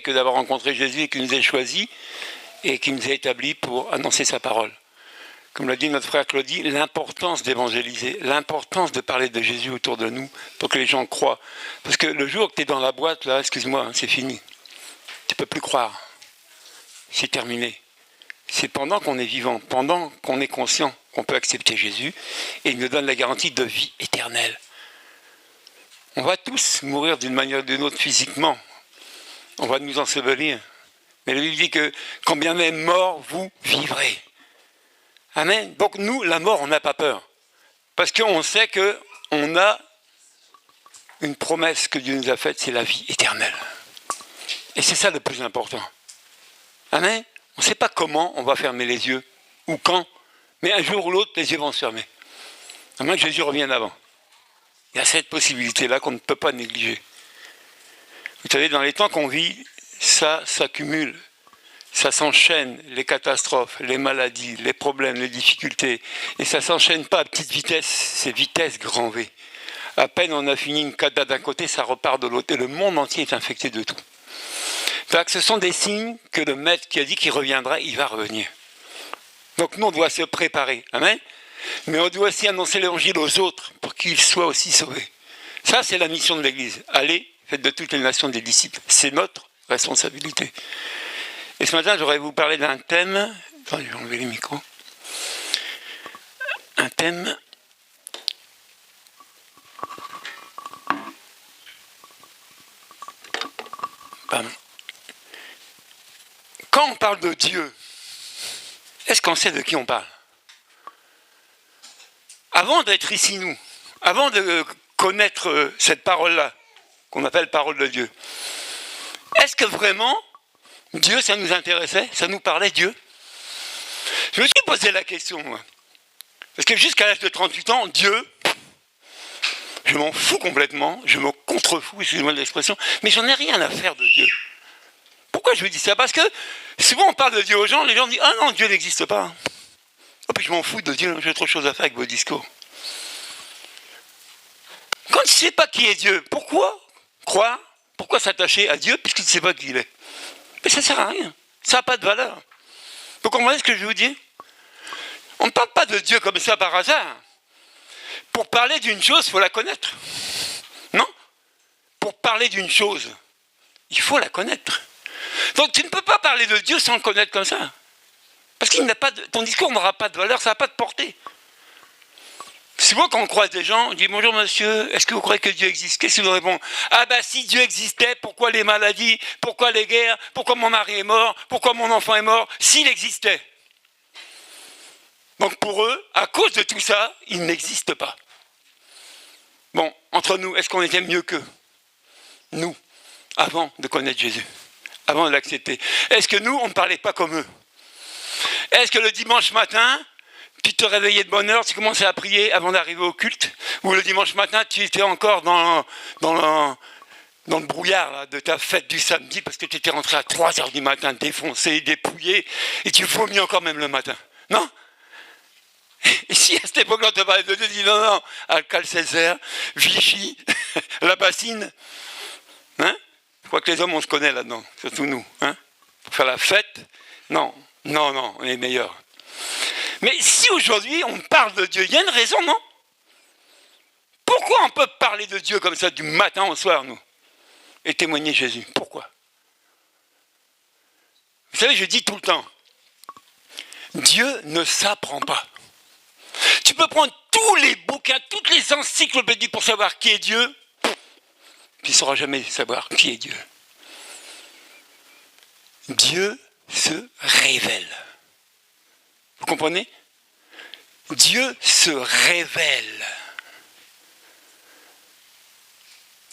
que d'avoir rencontré Jésus et qu'il nous ait choisis et qu'il nous ait établis pour annoncer sa parole. Comme l'a dit notre frère Claudie, l'importance d'évangéliser, l'importance de parler de Jésus autour de nous pour que les gens croient. Parce que le jour que tu es dans la boîte, là, excuse-moi, c'est fini. Tu ne peux plus croire. C'est terminé. C'est pendant qu'on est vivant, pendant qu'on est conscient qu'on peut accepter Jésus et il nous donne la garantie de vie éternelle. On va tous mourir d'une manière ou d'une autre physiquement. On va nous ensevelir. Mais la Bible dit que quand bien même mort, vous vivrez. Amen. Donc nous, la mort, on n'a pas peur. Parce qu'on sait qu'on a une promesse que Dieu nous a faite, c'est la vie éternelle. Et c'est ça le plus important. Amen. On ne sait pas comment on va fermer les yeux, ou quand, mais un jour ou l'autre, les yeux vont se fermer. À moins que Jésus revienne avant. Il y a cette possibilité-là qu'on ne peut pas négliger. Vous savez, dans les temps qu'on vit, ça s'accumule, ça s'enchaîne, les catastrophes, les maladies, les problèmes, les difficultés. Et ça ne s'enchaîne pas à petite vitesse, c'est vitesse grand V. À peine on a fini une cata d'un côté, ça repart de l'autre. Et le monde entier est infecté de tout. Donc, ce sont des signes que le maître qui a dit qu'il reviendra, il va revenir. Donc nous, on doit se préparer. Amen. Mais on doit aussi annoncer l'évangile aux autres pour qu'ils soient aussi sauvés. Ça, c'est la mission de l'Église. Allez, faites de toutes les nations des disciples. C'est notre responsabilité. Et ce matin, j'aurais vous parler d'un thème. Attendez, je vais enlever les micros. Un thème. Pardon. Quand on parle de Dieu, est-ce qu'on sait de qui on parle? Avant d'être ici, nous, avant de connaître cette parole-là, qu'on appelle parole de Dieu, est-ce que vraiment Dieu, ça nous intéressait? Ça nous parlait, Dieu? Je me suis posé la question, moi. Parce que jusqu'à l'âge de 38 ans, Dieu, je m'en fous complètement, je me contrefous, excusez-moi de l'expression, mais j'en ai rien à faire de Dieu. Pourquoi je vous dis ça? Parce que souvent on parle de Dieu aux gens, les gens disent « Ah non, Dieu n'existe pas. » Oh, puis je m'en fous de Dieu, j'ai autre chose à faire avec vos discours. Quand tu ne sais pas qui est Dieu, pourquoi croire? Pourquoi s'attacher à Dieu puisque tu ne sais pas qui il est? Mais ça ne sert à rien, ça n'a pas de valeur. Vous comprenez ce que je vous dis? On ne parle pas de Dieu comme ça par hasard. Pour parler d'une chose, il faut la connaître. Non? Pour parler d'une chose, il faut la connaître. Donc tu ne peux pas parler de Dieu sans le connaître comme ça. Parce qu'il n'a pas de, ton discours n'aura pas de valeur, ça n'a pas de portée. Souvent quand on croise des gens, on dit « Bonjour monsieur, est-ce que vous croyez que Dieu existe ?» Qu'est-ce qu'ils nous répondent? « Ah ben si Dieu existait, pourquoi les maladies? Pourquoi les guerres? Pourquoi mon mari est mort? Pourquoi mon enfant est mort? S'il existait ?» Donc pour eux, à cause de tout ça, il n'existe pas. Bon, entre nous, est-ce qu'on était mieux qu'eux? Nous, avant de connaître Jésus, avant de l'accepter. Est-ce que nous, on ne parlait pas comme eux? Est-ce que le dimanche matin, tu te réveillais de bonne heure, tu commençais à prier avant d'arriver au culte? Ou le dimanche matin, tu étais encore dans le brouillard là, de ta fête du samedi parce que tu étais rentré à 3h du matin, défoncé, dépouillé, et tu vomis encore même le matin? Non? Et si à cette époque-là, on te parlait de Dieu, tu dis non, non, Alcalcéser, Vichy, la bassine, hein? Je crois que les hommes, on se connaît là-dedans, surtout nous. Hein? Pour faire la fête, non, non, non, on est meilleurs. Mais si aujourd'hui, on parle de Dieu, il y a une raison, non? Pourquoi on peut parler de Dieu comme ça du matin au soir, nous? Et témoigner Jésus? Pourquoi? Vous savez, je dis tout le temps, Dieu ne s'apprend pas. Tu peux prendre tous les bouquins, toutes les encyclopédies pour savoir qui est Dieu, tu ne sauras jamais savoir qui est Dieu. Dieu se révèle. Vous comprenez? Dieu se révèle.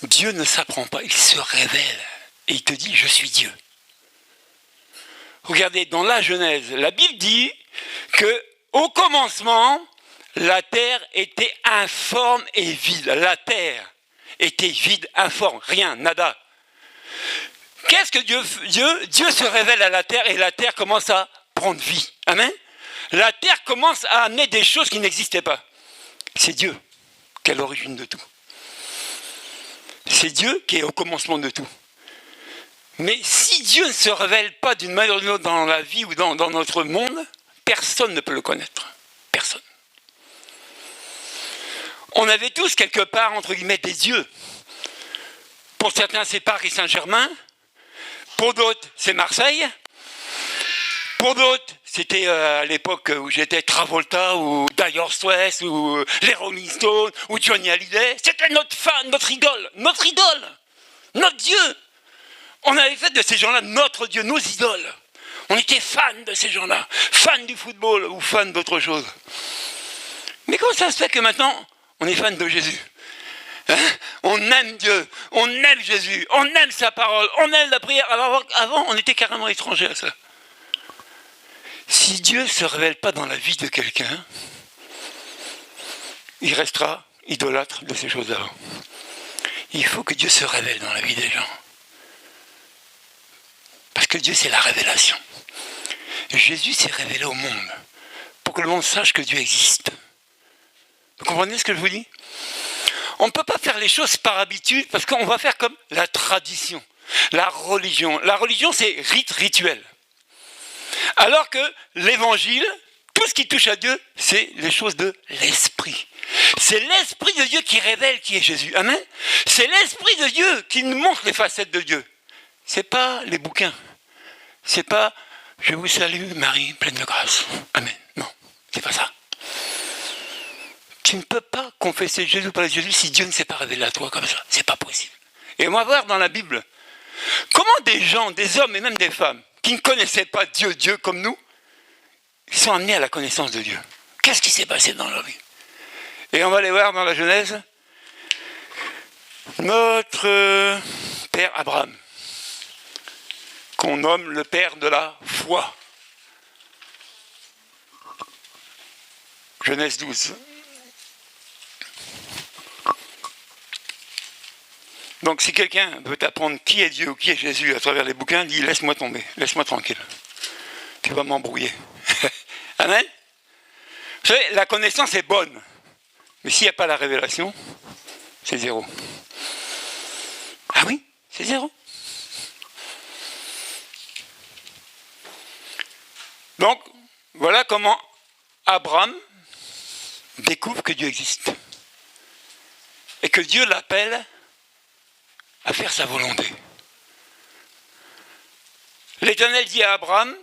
Dieu ne s'apprend pas, il se révèle. Et il te dit, je suis Dieu. Regardez, dans la Genèse, la Bible dit qu'au commencement, la terre était informe et vide. La terre était vide, informe, rien, nada. Qu'est-ce que Dieu se révèle à la terre et la terre commence à prendre vie. Amen. La terre commence à amener des choses qui n'existaient pas. C'est Dieu qui est à l'origine de tout. C'est Dieu qui est au commencement de tout. Mais si Dieu ne se révèle pas d'une manière ou d'une autre dans la vie ou dans notre monde, personne ne peut le connaître. Personne. On avait tous quelque part, entre guillemets, des dieux. Pour certains, c'est Paris Saint-Germain. Pour d'autres, c'est Marseille. Pour d'autres, c'était à l'époque où j'étais Travolta ou Dire Straits ou les Rolling Stones ou Johnny Hallyday. C'était notre fan, notre idole, notre Dieu. On avait fait de ces gens-là notre Dieu, nos idoles. On était fans de ces gens-là, fans du football ou fans d'autre chose. Mais comment ça se fait que maintenant, on est fan de Jésus? On aime Dieu, on aime Jésus, on aime sa parole, on aime la prière. Alors avant, on était carrément étrangers à ça. Si Dieu ne se révèle pas dans la vie de quelqu'un, il restera idolâtre de ces choses-là. Il faut que Dieu se révèle dans la vie des gens. Parce que Dieu, c'est la révélation. Jésus s'est révélé au monde pour que le monde sache que Dieu existe. Vous comprenez ce que je vous dis? On ne peut pas faire les choses par habitude parce qu'on va faire comme la tradition, la religion. La religion, c'est rituel. Alors que l'évangile, tout ce qui touche à Dieu, c'est les choses de l'esprit. C'est l'esprit de Dieu qui révèle qui est Jésus. Amen. C'est l'esprit de Dieu qui nous montre les facettes de Dieu. C'est pas les bouquins. C'est pas « Je vous salue, Marie, pleine de grâce ». Amen. Non, c'est pas ça. Tu ne peux pas confesser Jésus par Jésus si Dieu ne s'est pas révélé à toi comme ça. C'est pas possible. Et on va voir dans la Bible comment des gens, des hommes et même des femmes qui ne connaissaient pas Dieu comme nous, ils sont amenés à la connaissance de Dieu. Qu'est-ce qui s'est passé dans leur vie? Et on va aller voir dans la Genèse notre père Abraham, qu'on nomme le père de la foi. Genèse 12. Donc si quelqu'un veut t'apprendre qui est Dieu ou qui est Jésus à travers les bouquins, dis laisse-moi tomber, laisse-moi tranquille. Tu vas m'embrouiller. Amen. Vous savez, la connaissance est bonne, mais s'il n'y a pas la révélation, c'est zéro. Ah oui, c'est zéro. Donc, voilà comment Abraham découvre que Dieu existe. Et que Dieu l'appelle à faire sa volonté. L'Éternel dit à Abraham,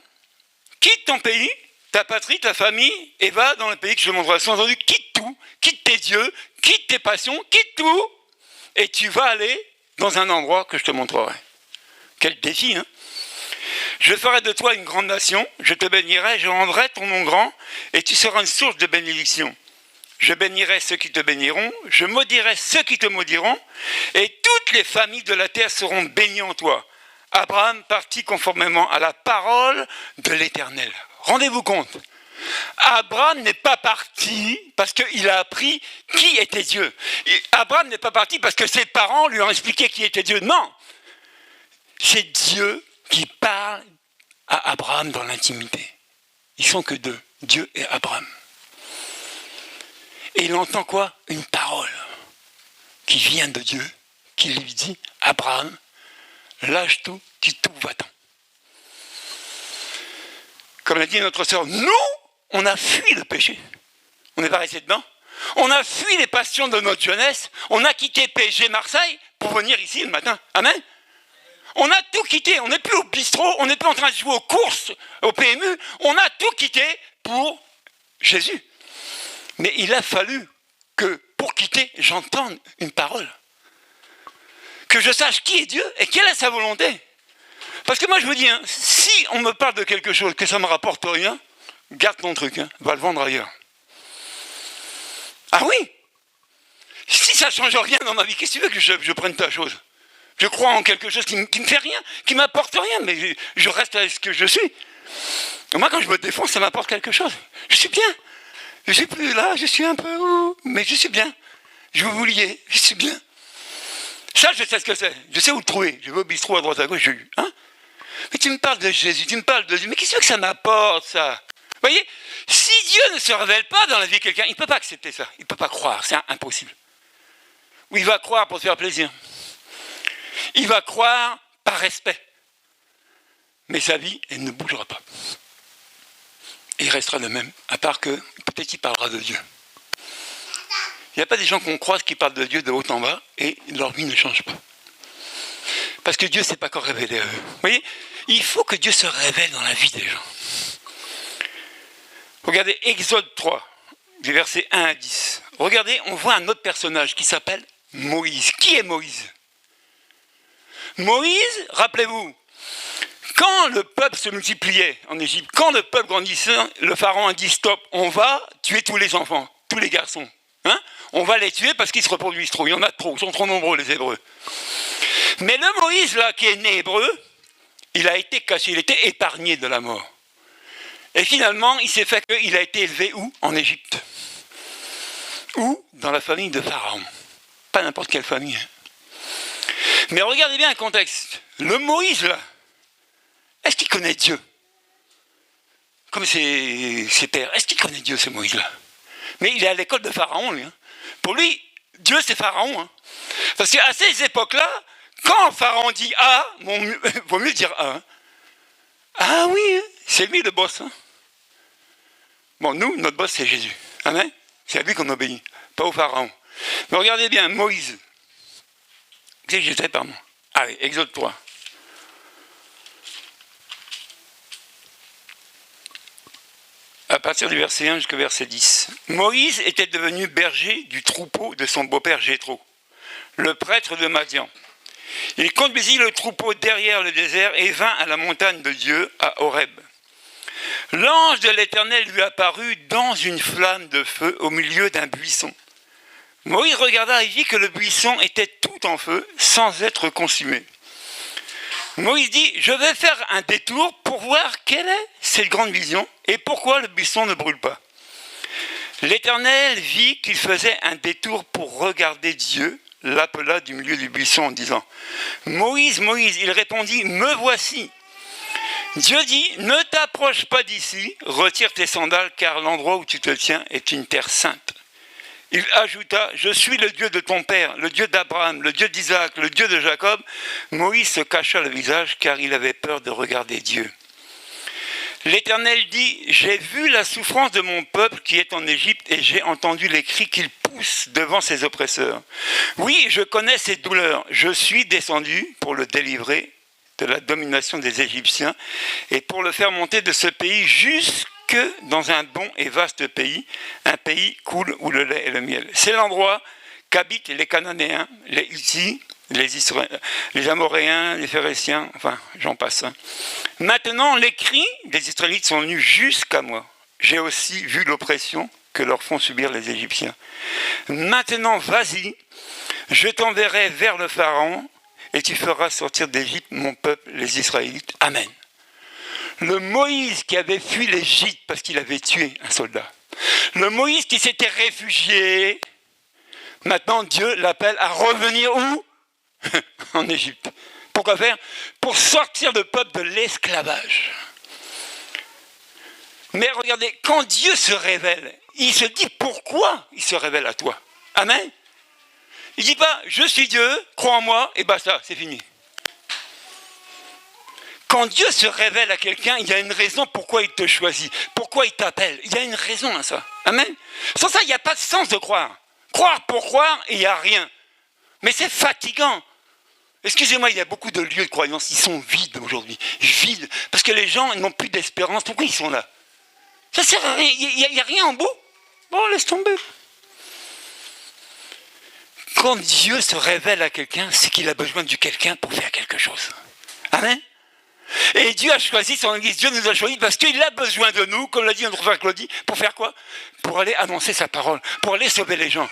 quitte ton pays, ta patrie, ta famille, et va dans le pays que je te montrerai. Sous-entendu, quitte tout, quitte tes dieux, quitte tes passions, quitte tout, et tu vas aller dans un endroit que je te montrerai. Quel défi, hein? Je ferai de toi une grande nation, je te bénirai, je rendrai ton nom grand, et tu seras une source de bénédiction. Je bénirai ceux qui te béniront, je maudirai ceux qui te maudiront, et toutes les familles de la terre seront bénies en toi. Abraham partit conformément à la parole de l'Éternel. Rendez-vous compte, Abraham n'est pas parti parce qu'il a appris qui était Dieu. Et Abraham n'est pas parti parce que ses parents lui ont expliqué qui était Dieu. Non, c'est Dieu qui parle à Abraham dans l'intimité. Ils sont que deux, Dieu et Abraham. Et il entend quoi? Une parole qui vient de Dieu, qui lui dit, Abraham, lâche tout, quitte tout, va-t'en. Comme l'a dit notre sœur, nous, on a fui le péché. On n'est pas resté dedans. On a fui les passions de notre jeunesse. On a quitté PSG Marseille pour venir ici le matin. Amen. On a tout quitté. On n'est plus au bistrot. On n'est plus en train de jouer aux courses, au PMU. On a tout quitté pour Jésus. Mais il a fallu que, pour quitter, j'entende une parole. Que je sache qui est Dieu et quelle est sa volonté. Parce que moi, je vous dis, hein, si on me parle de quelque chose que ça ne me rapporte rien, garde ton truc, hein, va le vendre ailleurs. Ah oui? Si ça ne change rien dans ma vie, qu'est-ce que tu veux que je prenne ta chose? Je crois en quelque chose qui ne me fait rien, qui ne m'apporte rien, mais je reste avec ce que je suis. Et moi, quand je me défonce, ça m'apporte quelque chose. Je suis bien. Je ne suis plus là, je suis un peu... mais je suis bien. Je veux vous lier, je suis bien. Ça, je sais ce que c'est. Je sais où le trouver. Je vais au bistrot à droite à gauche. Hein? Mais tu me parles de Jésus, tu me parles de Dieu. Mais qu'est-ce que ça m'apporte, ça? Vous voyez, si Dieu ne se révèle pas dans la vie de quelqu'un, il ne peut pas accepter ça. Il ne peut pas croire, c'est impossible. Ou il va croire pour se faire plaisir. Il va croire par respect. mais sa vie, elle ne bougera pas. Et il restera le même, à part que peut-être qu'il parlera de Dieu. Il n'y a pas des gens qu'on croise qui parlent de Dieu de haut en bas et leur vie ne change pas. Parce que Dieu ne s'est pas encore révélé à eux. Vous voyez, il faut que Dieu se révèle dans la vie des gens. Regardez Exode 3, du verset 1 à 10. Regardez, on voit un autre personnage qui s'appelle Moïse. Qui est Moïse? Moïse, rappelez-vous, quand le peuple se multipliait en Égypte, quand le peuple grandissait, le pharaon a dit stop, on va tuer tous les enfants, tous les garçons. Hein? On va les tuer parce qu'ils se reproduisent trop, il y en a trop, ils sont trop nombreux les Hébreux. Mais le Moïse là qui est né hébreu, il a été caché, il était épargné de la mort. Et finalement, il s'est fait qu'il a été élevé où? En Égypte. Ou dans la famille de Pharaon. Pas n'importe quelle famille. Mais regardez bien le contexte. Le Moïse là, est-ce qu'il connaît Dieu? Comme ses pères, est-ce qu'il connaît Dieu, ce Moïse-là? Mais il est à l'école de Pharaon, lui. Hein. Pour lui, Dieu, c'est Pharaon. Hein. Parce qu'à ces époques-là, quand Pharaon dit A, vaut mieux dire A. Hein. Ah oui, c'est lui le boss. Hein. Bon, nous, notre boss, c'est Jésus. Amen. C'est à lui qu'on obéit, pas au Pharaon. Mais regardez bien, Moïse. Qu'est-ce que j'étais, pardon? Allez, Exode 3. À partir du verset 1 jusqu'au verset 10. Moïse était devenu berger du troupeau de son beau-père Jéthro, le prêtre de Madian. Il conduisit le troupeau derrière le désert et vint à la montagne de Dieu, à Horeb. L'ange de l'Éternel lui apparut dans une flamme de feu au milieu d'un buisson. Moïse regarda et vit que le buisson était tout en feu, sans être consumé. Moïse dit, je vais faire un détour pour voir quelle est cette grande vision et pourquoi le buisson ne brûle pas. L'Éternel vit qu'il faisait un détour pour regarder Dieu, l'appela du milieu du buisson en disant, Moïse, Moïse, il répondit, me voici. Dieu dit, ne t'approche pas d'ici, retire tes sandales car l'endroit où tu te tiens est une terre sainte. Il ajouta, je suis le Dieu de ton père, le Dieu d'Abraham, le Dieu d'Isaac, le Dieu de Jacob. Moïse se cacha le visage car il avait peur de regarder Dieu. L'Éternel dit, j'ai vu la souffrance de mon peuple qui est en Égypte et j'ai entendu les cris qu'il pousse devant ses oppresseurs. Oui, je connais ses douleurs, je suis descendu pour le délivrer de la domination des Égyptiens et pour le faire monter de ce pays jusque dans un bon et vaste pays, un pays coule où le lait et le miel. C'est l'endroit qu'habitent les Cananéens, les Hittites, les Amoréens, les Phéréciens, enfin j'en passe. Maintenant, les cris des Israélites sont venus jusqu'à moi. J'ai aussi vu l'oppression que leur font subir les Égyptiens. Maintenant, vas-y, je t'enverrai vers le Pharaon et tu feras sortir d'Égypte mon peuple, les Israélites. Amen. Le Moïse qui avait fui l'Égypte parce qu'il avait tué un soldat. Le Moïse qui s'était réfugié. Maintenant, Dieu l'appelle à revenir où? En Égypte. Pourquoi faire? Pour sortir le peuple de l'esclavage. Mais regardez, quand Dieu se révèle, il se dit pourquoi il se révèle à toi. Amen. Il ne dit pas, je suis Dieu, crois en moi, et basta, c'est fini. Quand Dieu se révèle à quelqu'un, il y a une raison pourquoi il te choisit, pourquoi il t'appelle. Il y a une raison à ça. Amen. Sans ça, il n'y a pas de sens de croire. Croire pour croire, et il n'y a rien. Mais c'est fatigant. Excusez-moi, il y a beaucoup de lieux de croyance, ils sont vides aujourd'hui. Vides. Parce que les gens n'ont plus d'espérance. Pourquoi ils sont là? Ça sert à rien. Il n'y a rien en bout. Bon, laisse tomber. Quand Dieu se révèle à quelqu'un, c'est qu'il a besoin de quelqu'un pour faire quelque chose. Amen. Et Dieu a choisi son Église, Dieu nous a choisis parce qu'il a besoin de nous, comme l'a dit notre frère Claudie, pour faire quoi? Pour aller annoncer sa parole, pour aller sauver les gens.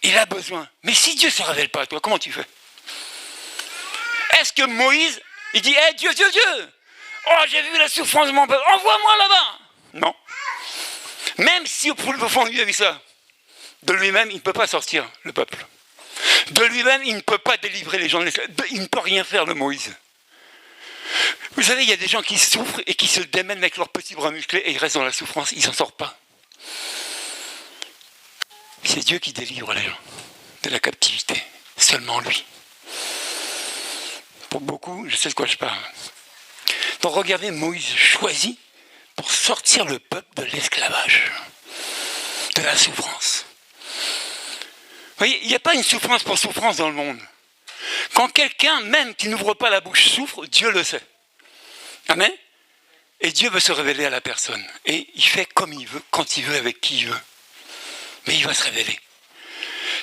Il a besoin. Mais si Dieu ne se révèle pas à toi, comment tu fais? Est-ce que Moïse, il dit, hey, Dieu, Dieu, Dieu, oh, j'ai vu la souffrance de mon peuple, envoie-moi là-bas? Non. Même si au fond de lui a vu ça, de lui-même, il ne peut pas sortir le peuple. De lui-même, il ne peut pas délivrer les gens de l'esclavage. Il ne peut rien faire, le Moïse. Vous savez, il y a des gens qui souffrent et qui se démènent avec leurs petits bras musclés et ils restent dans la souffrance, ils ne s'en sortent pas. C'est Dieu qui délivre les gens de la captivité. Seulement lui. Pour beaucoup, je sais de quoi je parle. Donc regardez, Moïse choisit pour sortir le peuple de l'esclavage, de la souffrance. Vous voyez, il n'y a pas une souffrance pour souffrance dans le monde. Quand quelqu'un, même qui n'ouvre pas la bouche, souffre, Dieu le sait. Amen. Et Dieu veut se révéler à la personne. Et il fait comme il veut, quand il veut, avec qui il veut. Mais il va se révéler.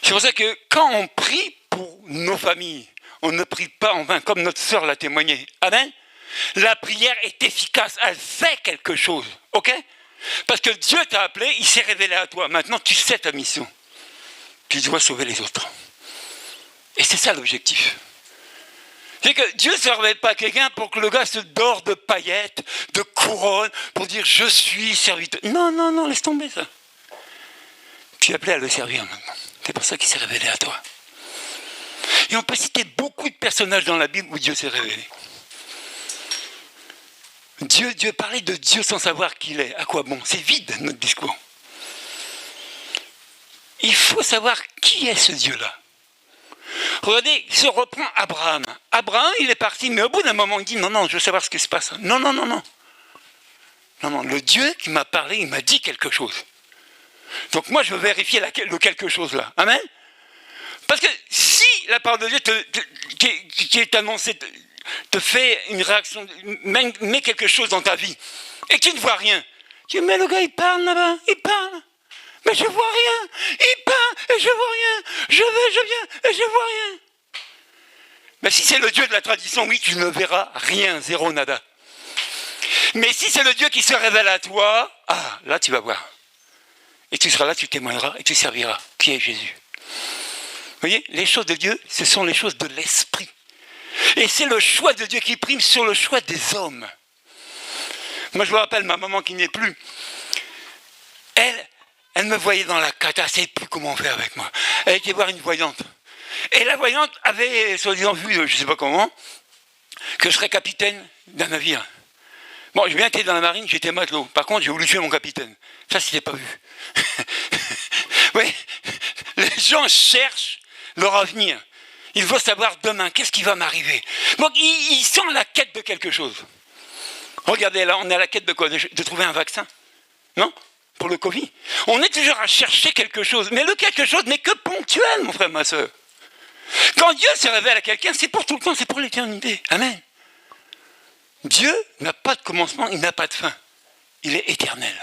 C'est pour ça que quand on prie pour nos familles, on ne prie pas en vain, comme notre sœur l'a témoigné. Amen. La prière est efficace, elle fait quelque chose. Ok? Parce que Dieu t'a appelé, il s'est révélé à toi. Maintenant, tu sais ta mission. Tu dois sauver les autres. Et c'est ça l'objectif. C'est que Dieu ne se révèle pas à quelqu'un pour que le gars se dore de paillettes, de couronnes, pour dire je suis serviteur. Non, non, non, laisse tomber ça. Tu es appelé à le servir maintenant. C'est pour ça qu'il s'est révélé à toi. Et on peut citer beaucoup de personnages dans la Bible où Dieu s'est révélé. Dieu parlait de Dieu sans savoir qui il est. À quoi bon? C'est vide notre discours. Il faut savoir qui est ce Dieu-là. Regardez, il se reprend Abraham. Abraham, il est parti, mais au bout d'un moment, il dit non, non, je veux savoir ce qui se passe. Non, non, non, non. Non, non, le Dieu qui m'a parlé, il m'a dit quelque chose. Donc moi, je veux vérifier le quelque chose là. Amen. Parce que si la parole de Dieu qui est annoncée te fait une réaction, met quelque chose dans ta vie, et que tu ne vois rien, tu dis mais le gars il parle là-bas, il parle. Mais je vois rien, il parle et je vois rien, je vais, je viens et je vois rien. Mais si c'est le Dieu de la tradition, oui, tu ne verras rien, zéro, nada. Mais si c'est le Dieu qui se révèle à toi, ah, là tu vas voir. Et tu seras là, tu témoigneras et tu serviras. Qui est Jésus? Vous voyez, les choses de Dieu, ce sont les choses de l'esprit. Et c'est le choix de Dieu qui prime sur le choix des hommes. Moi, je me rappelle ma maman qui n'est plus. Elle me voyait dans la cata, elle ne savait plus comment faire avec moi. Elle était voir une voyante. Et la voyante avait, soi-disant, vu, je ne sais pas comment, que je serais capitaine d'un navire. Bon, j'ai bien été dans la marine, j'étais matelot. Par contre, j'ai voulu tuer mon capitaine. Ça, c'était pas vu. Oui, les gens cherchent leur avenir. Il faut savoir demain, qu'est-ce qui va m'arriver. Donc, ils sont à la quête de quelque chose. Regardez, là, on est à la quête de quoi? De trouver un vaccin. Non? Pour le Covid. On est toujours à chercher quelque chose. Mais le quelque chose n'est que ponctuel, mon frère, ma soeur. Quand Dieu se révèle à quelqu'un, c'est pour tout le temps, c'est pour l'éternité. Amen. Dieu n'a pas de commencement, il n'a pas de fin. Il est éternel.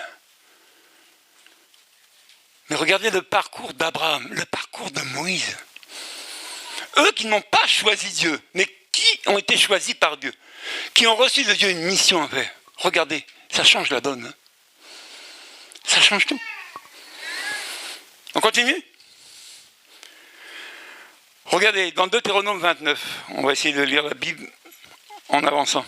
Mais regardez le parcours d'Abraham, le parcours de Moïse. Eux qui n'ont pas choisi Dieu, mais qui ont été choisis par Dieu, qui ont reçu de Dieu une mission à faire. Regardez, ça change la donne. Hein. Ça change tout. On continue? Regardez, dans Deutéronome 29, on va essayer de lire la Bible en avançant.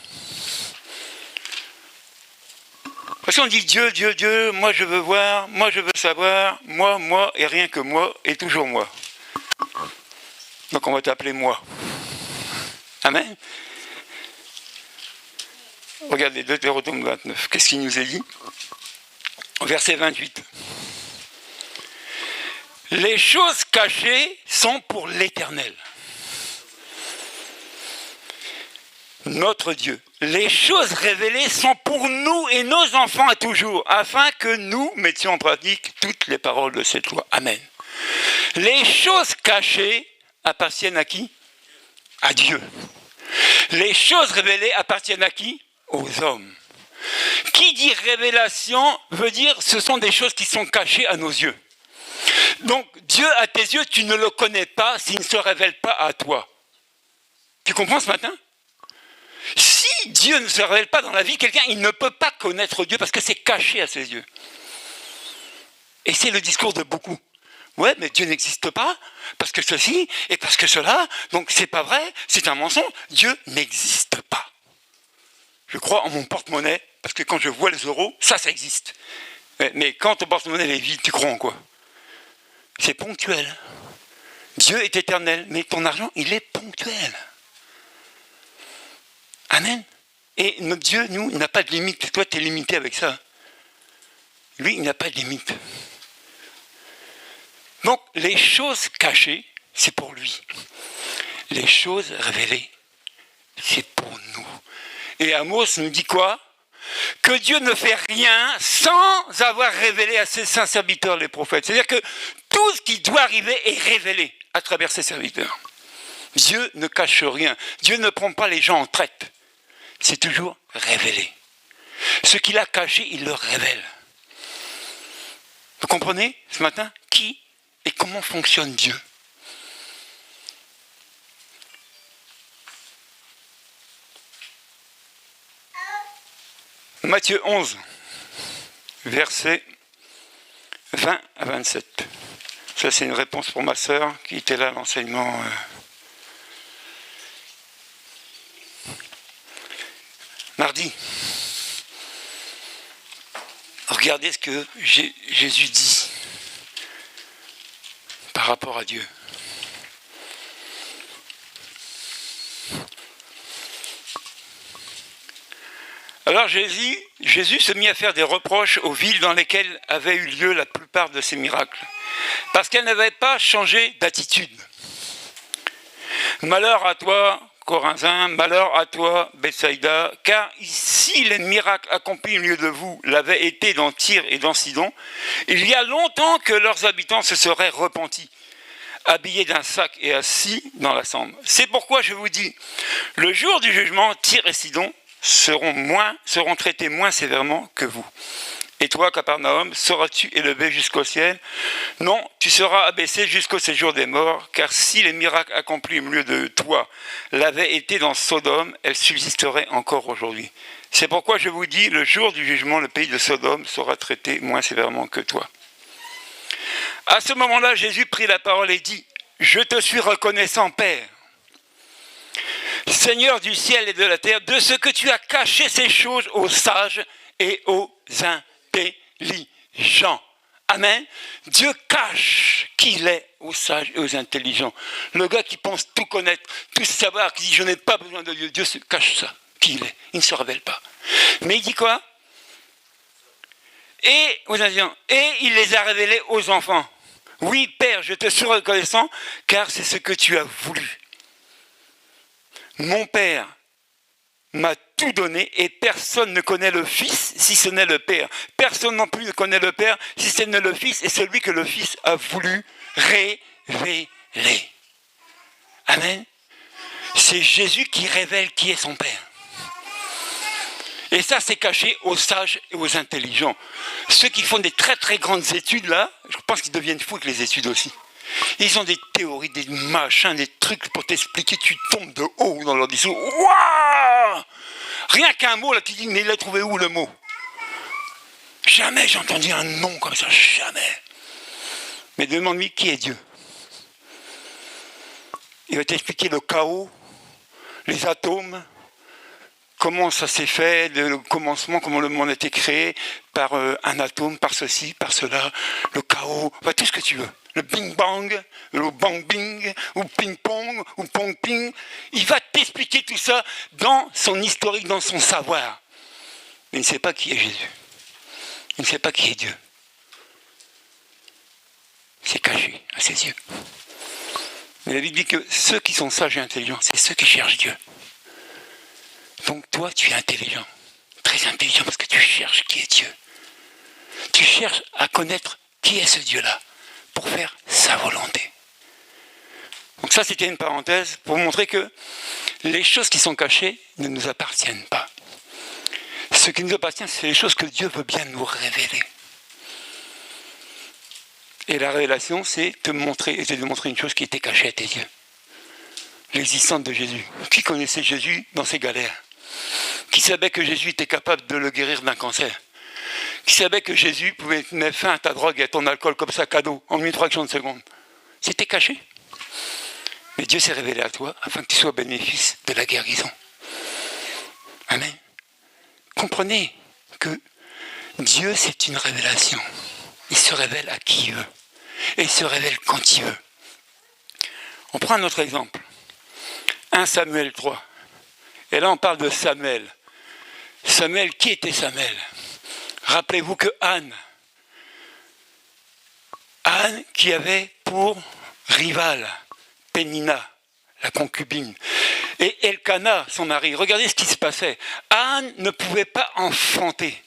Parce qu'on dit Dieu, Dieu, Dieu, moi je veux voir, moi je veux savoir, moi, et rien que moi, et toujours moi. Donc on va t'appeler moi. Amen. Regardez, Deutéronome 29, qu'est-ce qu'il nous est dit? Verset 28. Les choses cachées sont pour l'Éternel, notre Dieu. Les choses révélées sont pour nous et nos enfants à toujours, afin que nous mettions en pratique toutes les paroles de cette loi. Amen. Les choses cachées appartiennent à qui? À Dieu. Les choses révélées appartiennent à qui? Aux hommes. Qui dit révélation veut dire ce sont des choses qui sont cachées à nos yeux. Donc Dieu à tes yeux, tu ne le connais pas s'il ne se révèle pas à toi. Tu comprends ce matin? Si Dieu ne se révèle pas dans la vie de quelqu'un, il ne peut pas connaître Dieu parce que c'est caché à ses yeux. Et c'est le discours de beaucoup. Ouais, mais Dieu n'existe pas, parce que ceci et parce que cela, donc c'est pas vrai, c'est un mensonge. Dieu n'existe pas. Je crois en mon porte-monnaie, parce que quand je vois les euros, ça existe. Mais quand ton porte-monnaie est vide, tu crois en quoi? C'est ponctuel. Dieu est éternel, mais ton argent, il est ponctuel. Amen. Et notre Dieu, nous, il n'a pas de limite. Toi, tu es limité avec ça. Lui, il n'a pas de limite. Donc, les choses cachées, c'est pour lui. Les choses révélées, c'est pour nous. Et Amos nous dit quoi? Que Dieu ne fait rien sans avoir révélé à ses saints serviteurs, les prophètes. C'est-à-dire que tout ce qui doit arriver est révélé à travers ses serviteurs. Dieu ne cache rien. Dieu ne prend pas les gens en traite. C'est toujours révélé. Ce qu'il a caché, il le révèle. Vous comprenez ce matin qui et comment fonctionne Dieu? Matthieu 11, versets 20 à 27. Ça, c'est une réponse pour ma sœur qui était là à l'enseignement. Mardi. Regardez ce que Jésus dit par rapport à Dieu. Alors Jésus se mit à faire des reproches aux villes dans lesquelles avaient eu lieu la plupart de ces miracles, parce qu'elles n'avaient pas changé d'attitude. Malheur à toi, Corazin, malheur à toi, Bethsaïda, car si les miracles accomplis au milieu de vous l'avaient été dans Tyr et dans Sidon, il y a longtemps que leurs habitants se seraient repentis, habillés d'un sac et assis dans la cendre. C'est pourquoi je vous dis, le jour du jugement, Tyr et Sidon seront traités moins sévèrement que vous. Et toi, Capernaum, seras-tu élevé jusqu'au ciel? Non, tu seras abaissé jusqu'au séjour des morts, car si les miracles accomplis au milieu de toi l'avaient été dans Sodome, elles subsisteraient encore aujourd'hui. C'est pourquoi je vous dis, le jour du jugement, le pays de Sodome sera traité moins sévèrement que toi. À ce moment-là, Jésus prit la parole et dit, « Je te suis reconnaissant, Père, Seigneur du ciel et de la terre, de ce que tu as caché ces choses aux sages et aux intelligents. » Amen. Dieu cache qui il est aux sages et aux intelligents. Le gars qui pense tout connaître, tout savoir, qui dit je n'ai pas besoin de Dieu, Dieu se cache ça, qui il est. Il ne se révèle pas. Mais il dit quoi? Et il les a révélés aux enfants. Oui, Père, je te suis reconnaissant, car c'est ce que tu as voulu. Mon Père m'a tout donné et personne ne connaît le Fils si ce n'est le Père. Personne non plus ne connaît le Père si ce n'est le Fils et celui que le Fils a voulu révéler. Amen. C'est Jésus qui révèle qui est son Père. Et ça, c'est caché aux sages et aux intelligents. Ceux qui font des très très grandes études, là, je pense qu'ils deviennent fous avec les études aussi. Ils ont des théories, des machins, des trucs pour t'expliquer, tu tombes de haut dans leur discours. Waouh! Rien qu'un mot, là, tu dis, mais il a trouvé où le mot? Jamais j'ai entendu un nom comme ça, jamais. Mais demande-lui qui est Dieu. Il va t'expliquer le chaos, les atomes, comment ça s'est fait, le commencement, comment le monde a été créé, par un atome, par ceci, par cela, le chaos, tout ce que tu veux. Le bing-bang, le bang-bing, ou ping-pong, ou pong-ping. Il va t'expliquer tout ça dans son historique, dans son savoir. Mais il ne sait pas qui est Jésus. Il ne sait pas qui est Dieu. C'est caché à ses yeux. Mais la Bible dit que ceux qui sont sages et intelligents, c'est ceux qui cherchent Dieu. Donc toi, tu es intelligent. Très intelligent parce que tu cherches qui est Dieu. Tu cherches à connaître qui est ce Dieu-là pour faire sa volonté. Donc ça, c'était une parenthèse pour montrer que les choses qui sont cachées ne nous appartiennent pas. Ce qui nous appartient, c'est les choses que Dieu veut bien nous révéler. Et la révélation, c'est de montrer une chose qui était cachée à tes yeux. L'existence de Jésus. Qui connaissait Jésus dans ses galères? Qui savait que Jésus était capable de le guérir d'un cancer? Qui savait que Jésus pouvait mettre fin à ta drogue et à ton alcool comme ça, cadeau, en une fraction de seconde? C'était caché. Mais Dieu s'est révélé à toi afin que tu sois au bénéfice de la guérison. Amen. Comprenez que Dieu, c'est une révélation. Il se révèle à qui il veut. Et il se révèle quand il veut. On prend un autre exemple. 1 Samuel 3. Et là, on parle de Samuel. Samuel, qui était Samuel? Rappelez-vous que Anne qui avait pour rivale Pénina, la concubine, et Elkana, son mari. Regardez ce qui se passait. Anne ne pouvait pas enfanter,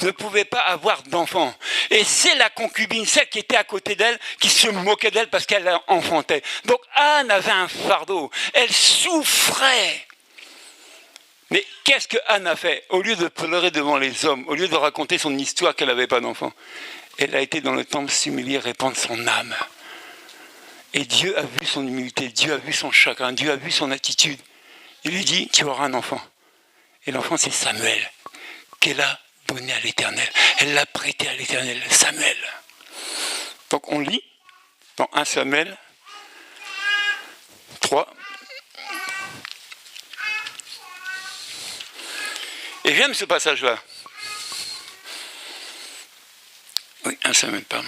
ne pouvait pas avoir d'enfant. Et c'est la concubine, celle qui était à côté d'elle, qui se moquait d'elle parce qu'elle enfantait. Donc Anne avait un fardeau, elle souffrait. Mais qu'est-ce que Anne a fait? Au lieu de pleurer devant les hommes, au lieu de raconter son histoire qu'elle n'avait pas d'enfant, elle a été dans le temple s'humilier, répandre son âme. Et Dieu a vu son humilité, Dieu a vu son chagrin, Dieu a vu son attitude. Il lui dit, tu auras un enfant. Et l'enfant, c'est Samuel, qu'elle a donné à l'Éternel. Elle l'a prêté à l'Éternel, Samuel. Donc on lit dans 1 Samuel 3. Et j'aime ce passage-là. Oui, 1 Samuel, pardon.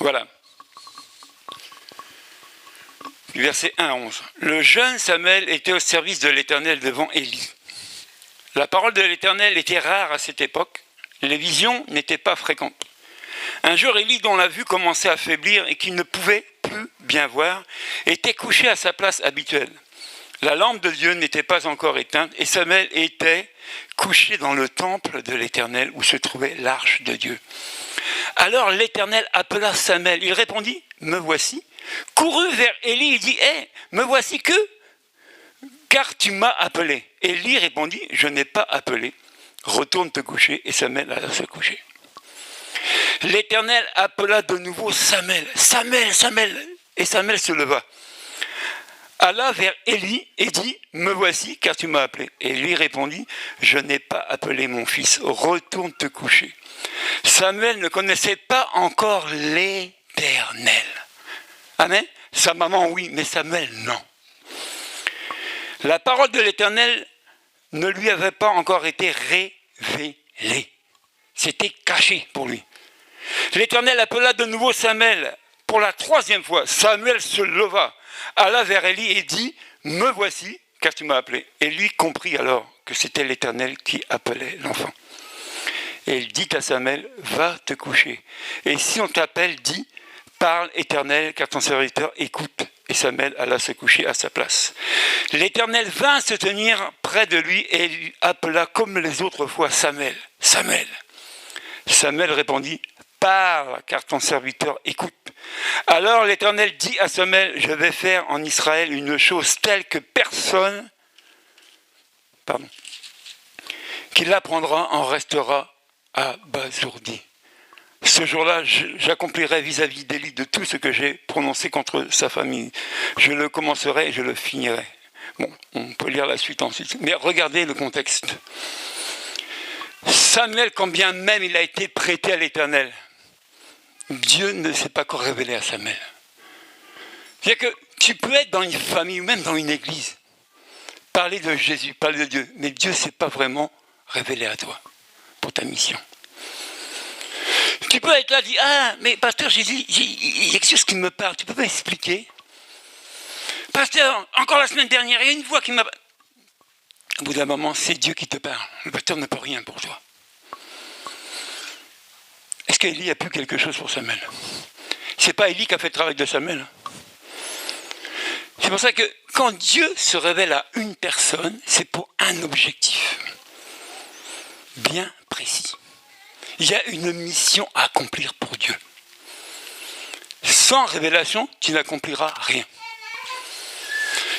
Voilà. Verset 1 à 11. Le jeune Samuel était au service de l'Éternel devant Élie. La parole de l'Éternel était rare à cette époque. Les visions n'étaient pas fréquentes. Un jour, Élie, dont la vue commençait à faiblir et qui ne pouvait plus bien voir, était couché à sa place habituelle. La lampe de Dieu n'était pas encore éteinte et Samuel était couché dans le temple de l'Éternel où se trouvait l'arche de Dieu. Alors l'Éternel appela Samuel. Il répondit, « Me voici ». Courut vers Élie, il dit, « Hé, me voici que, car tu m'as appelé. » Élie répondit, « Je n'ai pas appelé. Retourne te coucher. » Et Samuel alla se coucher. L'Éternel appela de nouveau Samuel. « Samuel, Samuel !» Et Samuel se leva. Alla vers Élie et dit, « Me voici, car tu m'as appelé. » Et Élie répondit, « Je n'ai pas appelé mon fils. Retourne te coucher. » Samuel ne connaissait pas encore l'Éternel. Amen. Sa maman, oui, mais Samuel, non. La parole de l'Éternel ne lui avait pas encore été révélée. C'était caché pour lui. L'Éternel appela de nouveau Samuel pour la 3e fois. Samuel se leva, alla vers Élie et dit, « Me voici, car tu m'as appelé. » Élie comprit alors que c'était l'Éternel qui appelait l'enfant. Et il dit à Samuel, « Va te coucher. Et si on t'appelle, dis, parle Éternel, car ton serviteur écoute. » Et Samuel alla se coucher à sa place. L'Éternel vint se tenir près de lui et lui appela comme les autres fois, « Samuel, Samuel. » Samuel répondit, « Parle, car ton serviteur écoute. » Alors l'Éternel dit à Samuel, « Je vais faire en Israël une chose telle que personne, qui l'apprendra en restera abasourdi. Ce jour-là, j'accomplirai vis-à-vis d'Élie de tout ce que j'ai prononcé contre sa famille. Je le commencerai et je le finirai. » Bon, on peut lire la suite ensuite. Mais regardez le contexte. Samuel, quand bien même il a été prêté à l'Éternel, Dieu ne s'est pas encore révélé à Samuel. C'est-à-dire que tu peux être dans une famille ou même dans une église, parler de Jésus, parler de Dieu, mais Dieu ne s'est pas vraiment révélé à toi pour ta mission. Tu peux être là et dire, « Ah, mais pasteur Jésus, il y a quelque chose qui me parle, tu peux m'expliquer ?» Pasteur, encore la semaine dernière, il y a une voix qui m'a... Au bout d'un moment, c'est Dieu qui te parle. Le pasteur ne peut rien pour toi. Est-ce qu'Élie a pu quelque chose pour Samuel? Ce n'est pas Élie qui a fait le travail de Samuel. C'est pour ça que quand Dieu se révèle à une personne, c'est pour un objectif bien précis. Il y a une mission à accomplir pour Dieu. Sans révélation, tu n'accompliras rien.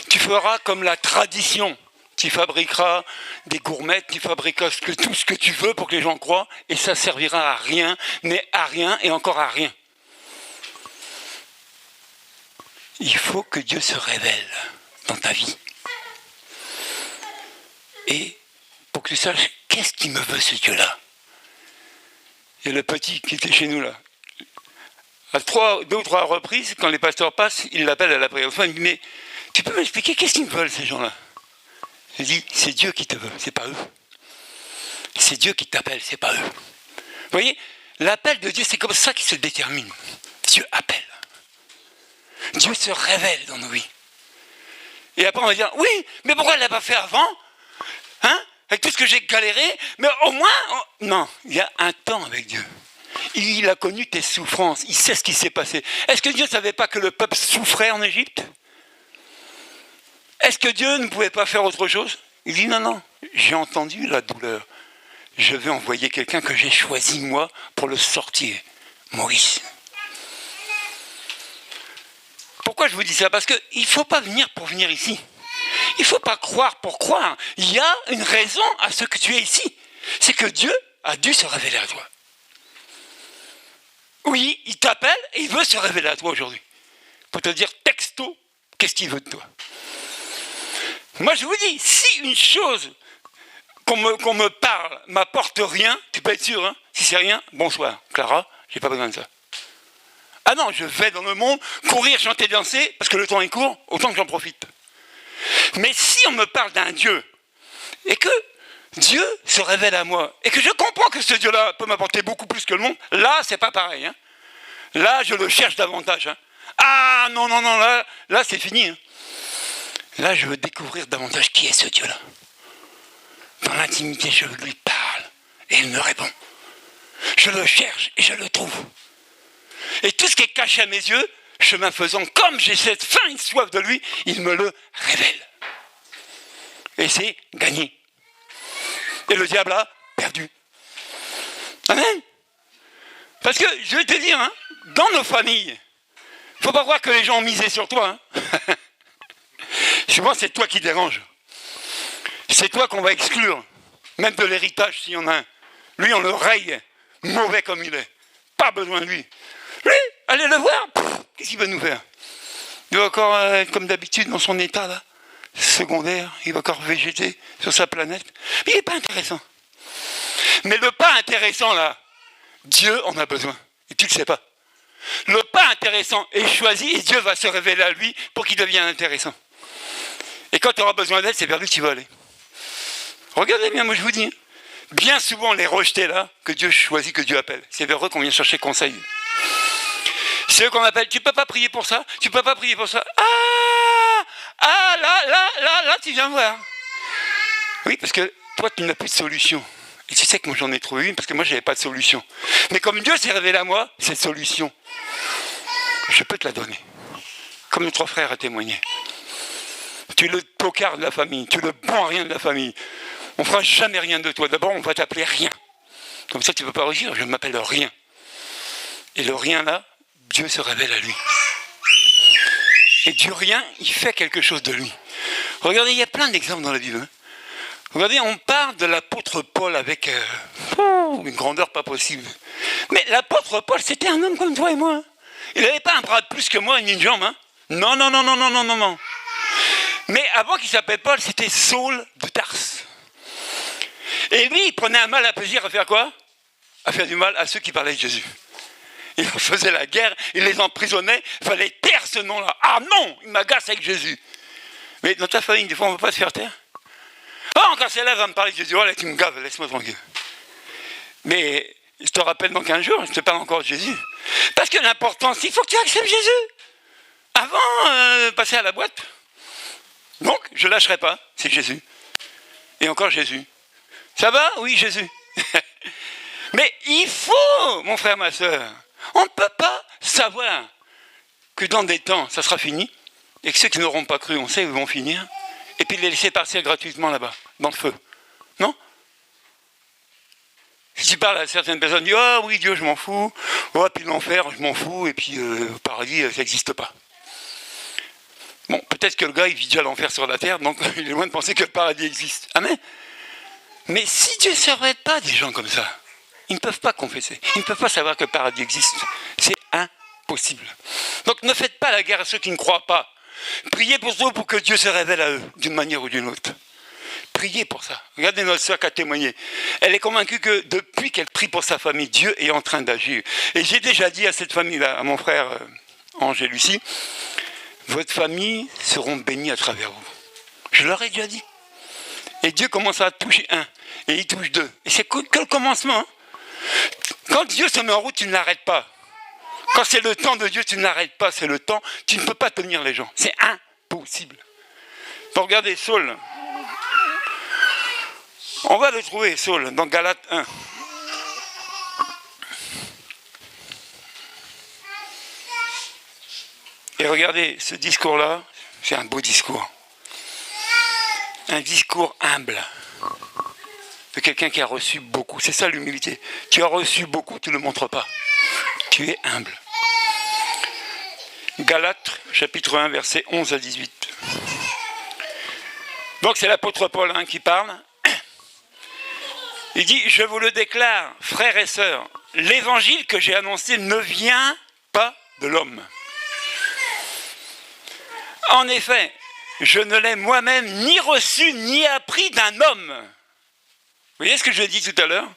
Tu feras comme la tradition. Tu fabriqueras des gourmettes, tu fabriqueras tout ce que tu veux pour que les gens croient, et ça servira à rien, mais à rien et encore à rien. Il faut que Dieu se révèle dans ta vie. Et pour que tu saches, qu'est-ce qui me veut ce Dieu-là? Il y a le petit qui était chez nous là. À 2 ou 3 reprises, quand les pasteurs passent, ils l'appellent à la prière. Enfin, il me dit, mais tu peux m'expliquer qu'est-ce qu'ils me veulent ces gens-là? Je dis, c'est Dieu qui te veut, c'est pas eux. C'est Dieu qui t'appelle, c'est pas eux. Vous voyez, l'appel de Dieu, c'est comme ça qu'il se détermine. Dieu appelle. Dieu se révèle dans nos vies. Et après, on va dire, oui, mais pourquoi elle ne l'a pas fait avant? Hein? Avec tout ce que j'ai galéré, mais au moins... Non, il y a un temps avec Dieu. Il a connu tes souffrances, il sait ce qui s'est passé. Est-ce que Dieu ne savait pas que le peuple souffrait en Égypte? Est-ce que Dieu ne pouvait pas faire autre chose? Il dit non, non, j'ai entendu la douleur. Je vais envoyer quelqu'un que j'ai choisi moi pour le sortir. Moïse. Pourquoi je vous dis ça? Parce qu'il ne faut pas venir pour venir ici. Il ne faut pas croire pour croire. Il y a une raison à ce que tu es ici. C'est que Dieu a dû se révéler à toi. Oui, il t'appelle et il veut se révéler à toi aujourd'hui. Pour te dire texto, qu'est-ce qu'il veut de toi? Moi je vous dis, si une chose qu'on me parle m'apporte rien, tu peux être sûr, hein, si c'est rien, bonsoir, Clara, j'ai pas besoin de ça. Ah non, je vais dans le monde, courir, chanter, danser, parce que le temps est court, autant que j'en profite. Mais si on me parle d'un Dieu, et que Dieu se révèle à moi, et que je comprends que ce Dieu-là peut m'apporter beaucoup plus que le monde, là, c'est pas pareil. Hein. Là, je le cherche davantage. Hein. Ah non, non, non, là c'est fini. Hein. Là, je veux découvrir davantage qui est ce Dieu-là. Dans l'intimité, je lui parle, et il me répond. Je le cherche, et je le trouve. Et tout ce qui est caché à mes yeux, chemin faisant, comme j'ai cette faim et soif de lui, il me le révèle. Et c'est gagné. Et le diable a perdu. Amen. Parce que, je vais te dire, hein, dans nos familles, il ne faut pas croire que les gens ont misé sur toi. Hein. Souvent, c'est toi qui dérange. C'est toi qu'on va exclure. Même de l'héritage, s'il y en a un. Lui, on le raye, mauvais comme il est. Pas besoin de lui. Lui, allez le voir. Qu'est-ce qu'il va nous faire? Il va encore être comme d'habitude dans son état, là. Secondaire. Il va encore végéter sur sa planète. Mais il n'est pas intéressant. Mais le pas intéressant, là, Dieu en a besoin. Et tu ne le sais pas. Le pas intéressant est choisi et Dieu va se révéler à lui pour qu'il devienne intéressant. Et quand tu auras besoin d'aide, c'est vers lui que tu vas aller. Regardez bien, moi je vous dis, bien souvent les rejetés là, que Dieu choisit, que Dieu appelle, c'est vers eux qu'on vient chercher conseil. C'est eux qu'on appelle, tu ne peux pas prier pour ça, tu ne peux pas prier pour ça. Là, tu viens voir. Oui, parce que toi, tu n'as plus de solution. Et tu sais que moi j'en ai trouvé une, parce que moi je n'avais pas de solution. Mais comme Dieu s'est révélé à moi, cette solution, je peux te la donner. Comme notre frère a témoigné. Tu es le tocard de la famille, tu es le bon à rien de la famille. On ne fera jamais rien de toi. D'abord, on va t'appeler rien. Comme ça, tu ne peux pas réussir, je m'appelle rien. Et le rien là, Dieu se révèle à lui. Et du rien, il fait quelque chose de lui. Regardez, il y a plein d'exemples dans la Bible. Hein. Regardez, on parle de l'apôtre Paul avec une grandeur pas possible. Mais l'apôtre Paul, c'était un homme comme toi et moi. Hein. Il n'avait pas un bras de plus que moi ni une jambe. Hein. Non, non, non, non, non, non, non, non. Mais avant qu'il s'appelle Paul, c'était Saul de Tarse. Et lui, il prenait un mal à plaisir à faire quoi? À faire du mal à ceux qui parlaient de Jésus. Il faisait la guerre, il les emprisonnait, il fallait taire ce nom-là. Ah non, il m'agace avec Jésus. Mais dans ta famille, des fois, on ne peut pas se faire taire. Oh, quand c'est là, va me parler de Jésus, oh là, tu me gaves, laisse-moi tranquille. Mais je te rappelle dans 15 jours, je te parle encore de Jésus. Parce que l'important, il faut que tu acceptes Jésus. Avant, passer à la boîte. Donc, je ne lâcherai pas, c'est Jésus. Et encore Jésus. Ça va? Oui, Jésus. Mais il faut, mon frère, ma soeur, on ne peut pas savoir que dans des temps, ça sera fini, et que ceux qui n'auront pas cru, on sait où ils vont finir, et puis les laisser partir gratuitement là-bas, dans le feu. Non? Si tu parles à certaines personnes, disent « Ah oui, Dieu, je m'en fous. Oh, puis l'enfer, je m'en fous. Et puis le paradis, ça n'existe pas. » Bon, peut-être que le gars, il vit déjà l'enfer sur la terre, donc il est loin de penser que le paradis existe. Amen. Mais si Dieu ne servait pas des gens comme ça, ils ne peuvent pas confesser. Ils ne peuvent pas savoir que le paradis existe. C'est impossible. Donc ne faites pas la guerre à ceux qui ne croient pas. Priez pour eux pour que Dieu se révèle à eux, d'une manière ou d'une autre. Priez pour ça. Regardez notre soeur qui a témoigné. Elle est convaincue que depuis qu'elle prie pour sa famille, Dieu est en train d'agir. Et j'ai déjà dit à cette famille-là, à mon frère Ange et Lucie, votre famille seront bénies à travers vous. Je leur ai déjà dit. Et Dieu commence à toucher un, et il touche deux. Et c'est que le commencement. Hein. Quand Dieu se met en route, tu ne l'arrêtes pas. Quand c'est le temps de Dieu, tu ne l'arrêtes pas, c'est le temps. Tu ne peux pas tenir les gens. C'est impossible. Pour regarder Saul. On va le trouver, Saul, dans Galates 1. Et regardez, ce discours-là, c'est un beau discours. Un discours humble. De quelqu'un qui a reçu beaucoup. C'est ça l'humilité. Tu as reçu beaucoup, tu ne le montres pas. Tu es humble. Galates, chapitre 1, versets 11 à 18. Donc c'est l'apôtre Paul qui parle. Il dit, je vous le déclare, frères et sœurs, l'évangile que j'ai annoncé ne vient pas de l'homme. En effet, je ne l'ai moi-même ni reçu ni appris d'un homme. Vous voyez ce que je dis tout à l'heure?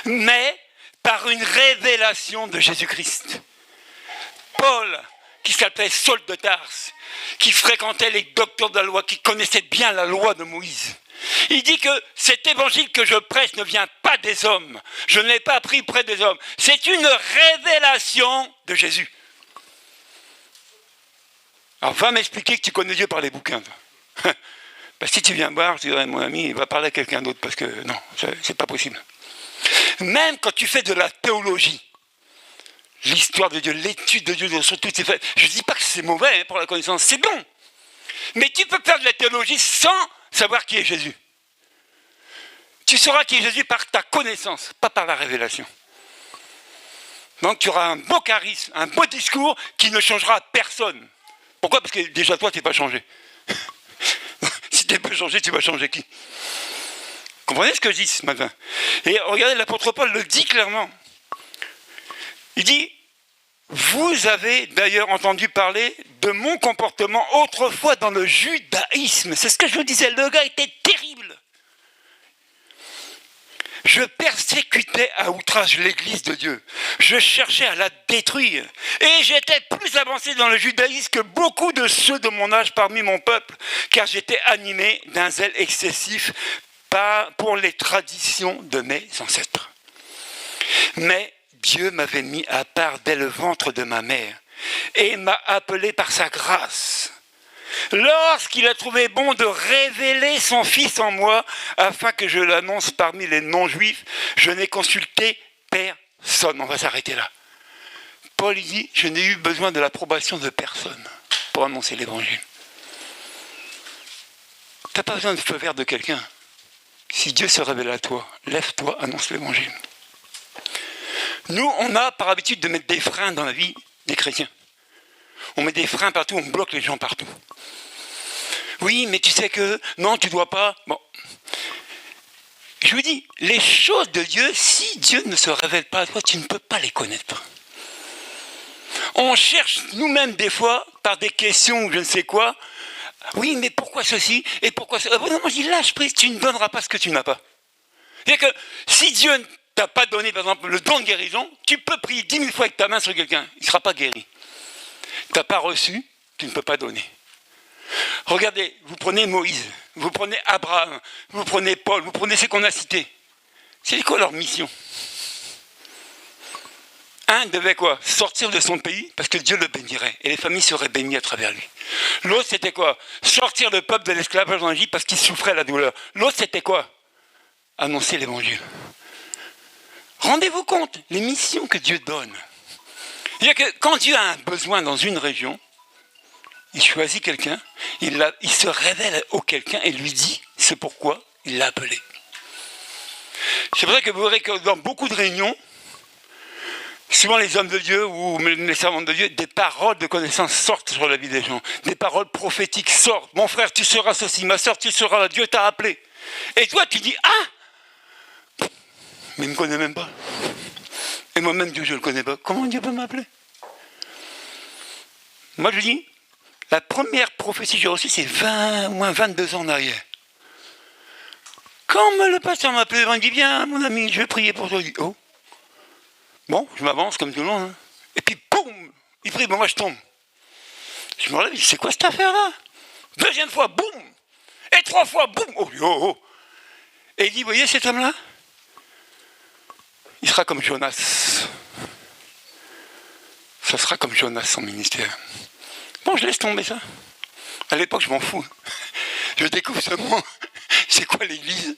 Mais par une révélation de Jésus-Christ. Paul, qui s'appelait Saul de Tarse, qui fréquentait les docteurs de la loi, qui connaissait bien la loi de Moïse. Il dit que cet évangile que je prêche ne vient pas des hommes. Je ne l'ai pas appris près des hommes. C'est une révélation de Jésus. Alors va m'expliquer que tu connais Dieu par les bouquins. Ben, si tu viens boire, tu dirais, mon ami, il va parler à quelqu'un d'autre, parce que non, c'est pas possible. Même quand tu fais de la théologie, l'histoire de Dieu, l'étude de Dieu sur toutes ses faits, je ne dis pas que c'est mauvais pour la connaissance, c'est bon. Mais tu peux faire de la théologie sans savoir qui est Jésus. Tu sauras qui est Jésus par ta connaissance, pas par la révélation. Donc tu auras un beau charisme, un beau discours qui ne changera personne. Pourquoi? Parce que déjà toi, tu n'es pas changé. Si tu n'es pas changé, tu vas changer qui? Comprenez ce que je dis ce matin? Et regardez, l'apôtre Paul le dit clairement. Il dit, vous avez d'ailleurs entendu parler de mon comportement autrefois dans le judaïsme. C'est ce que je vous disais, le gars était terrible. Je persécutais à outrage l'église de Dieu. Je cherchais à la détruire. Et j'étais plus avancé dans le judaïsme que beaucoup de ceux de mon âge parmi mon peuple, car j'étais animé d'un zèle excessif pour les traditions de mes ancêtres. Mais Dieu m'avait mis à part dès le ventre de ma mère et m'a appelé par sa grâce. Lorsqu'il a trouvé bon de révéler son Fils en moi, afin que je l'annonce parmi les non-juifs, je n'ai consulté personne. On va s'arrêter là. Paul dit, je n'ai eu besoin de l'approbation de personne pour annoncer l'évangile. Tu n'as pas besoin de feu vert de quelqu'un. Si Dieu se révèle à toi, lève-toi, annonce l'évangile. Nous, on a par habitude de mettre des freins dans la vie des chrétiens. On met des freins partout, on bloque les gens partout. Oui, mais tu sais que, non, tu ne dois pas. Bon. Je vous dis, les choses de Dieu, si Dieu ne se révèle pas à toi, tu ne peux pas les connaître. On cherche nous-mêmes des fois, par des questions ou je ne sais quoi, oui, mais pourquoi ceci et pourquoi cela? Non, moi je dis, lâche prise, tu ne donneras pas ce que tu n'as pas. C'est-à-dire que si Dieu ne t'a pas donné, par exemple, le don de guérison, tu peux prier 10 000 fois avec ta main sur quelqu'un, il ne sera pas guéri. Tu n'as pas reçu, tu ne peux pas donner. Regardez, vous prenez Moïse, vous prenez Abraham, vous prenez Paul, vous prenez ceux qu'on a cités. C'est quoi leur mission? Un devait quoi? Sortir de son pays parce que Dieu le bénirait et les familles seraient bénies à travers lui. L'autre c'était quoi? Sortir le peuple de l'esclavage en Égypte parce qu'il souffrait la douleur. L'autre c'était quoi? Annoncer l'évangile. Rendez-vous compte, les missions que Dieu donne. C'est-à-dire que quand Dieu a un besoin dans une région, il choisit quelqu'un, il se révèle au quelqu'un et lui dit c'est pourquoi il l'a appelé. C'est vrai que vous verrez que dans beaucoup de réunions, souvent les hommes de Dieu ou les servantes de Dieu, des paroles de connaissance sortent sur la vie des gens. Des paroles prophétiques sortent. Mon frère, tu seras ceci, ma soeur, tu seras là, Dieu t'a appelé. Et toi, tu dis, ah, mais il ne me connaît même pas. Et moi-même, Dieu, je ne le connais pas. Comment Dieu peut m'appeler? Moi, je dis, la première prophétie que j'ai reçue, c'est moins 22 ans en arrière. Quand le pasteur m'a appelé, il me dit, viens, mon ami, je vais prier pour toi. Je dis, oh. Bon, je m'avance comme tout le monde. Hein. Et puis, boum, il prie, bon, moi je tombe. Je me relève, c'est quoi cette affaire-là? Deuxième fois, boum. Et 3 fois, boum. Oh, oh, oh. Et il dit, vous voyez cet homme-là? Il sera comme Jonas. Ça sera comme Jonas, son ministère. Bon, je laisse tomber ça. À l'époque, je m'en fous. Je découvre seulement, c'est quoi l'Église?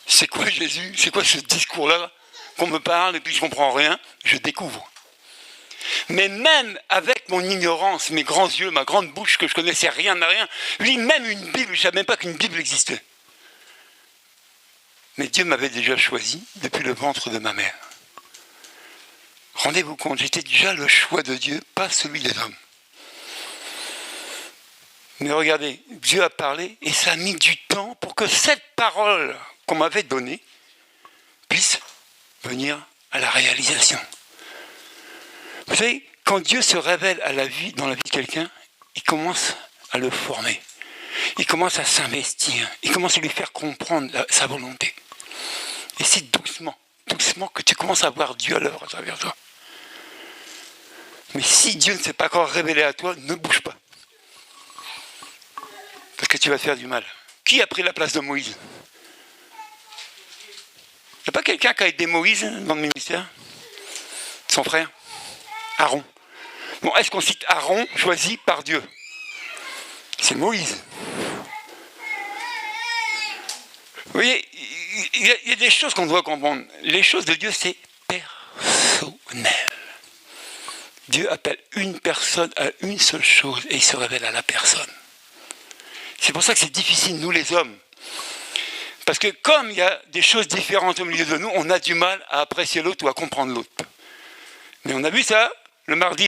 C'est quoi Jésus? C'est quoi ce discours-là? Qu'on me parle et puis je ne comprends rien, je découvre. Mais même avec mon ignorance, mes grands yeux, ma grande bouche, que je connaissais rien à rien, lui, même une Bible, je ne savais même pas qu'une Bible existait. Mais Dieu m'avait déjà choisi depuis le ventre de ma mère. Rendez-vous compte, j'étais déjà le choix de Dieu, pas celui des hommes. Mais regardez, Dieu a parlé et ça a mis du temps pour que cette parole qu'on m'avait donnée puisse venir à la réalisation. Vous savez, quand Dieu se révèle dans la vie de quelqu'un, il commence à le former. Il commence à s'investir. Il commence à lui faire comprendre sa volonté. Et c'est doucement que tu commences à voir Dieu à l'œuvre à travers toi. Mais si Dieu ne s'est pas encore révélé à toi, ne bouge pas. Parce que tu vas te faire du mal. Qui a pris la place de Moïse? Il n'y a pas quelqu'un qui a aidé Moïse dans le ministère? Son frère Aaron. Bon, est-ce qu'on cite Aaron choisi par Dieu? C'est Moïse. Vous voyez, il y a des choses qu'on doit comprendre. Les choses de Dieu, c'est personnel. Dieu appelle une personne à une seule chose et il se révèle à la personne. C'est pour ça que c'est difficile, nous les hommes. Parce que comme il y a des choses différentes au milieu de nous, on a du mal à apprécier l'autre ou à comprendre l'autre. Mais on a vu ça le mardi.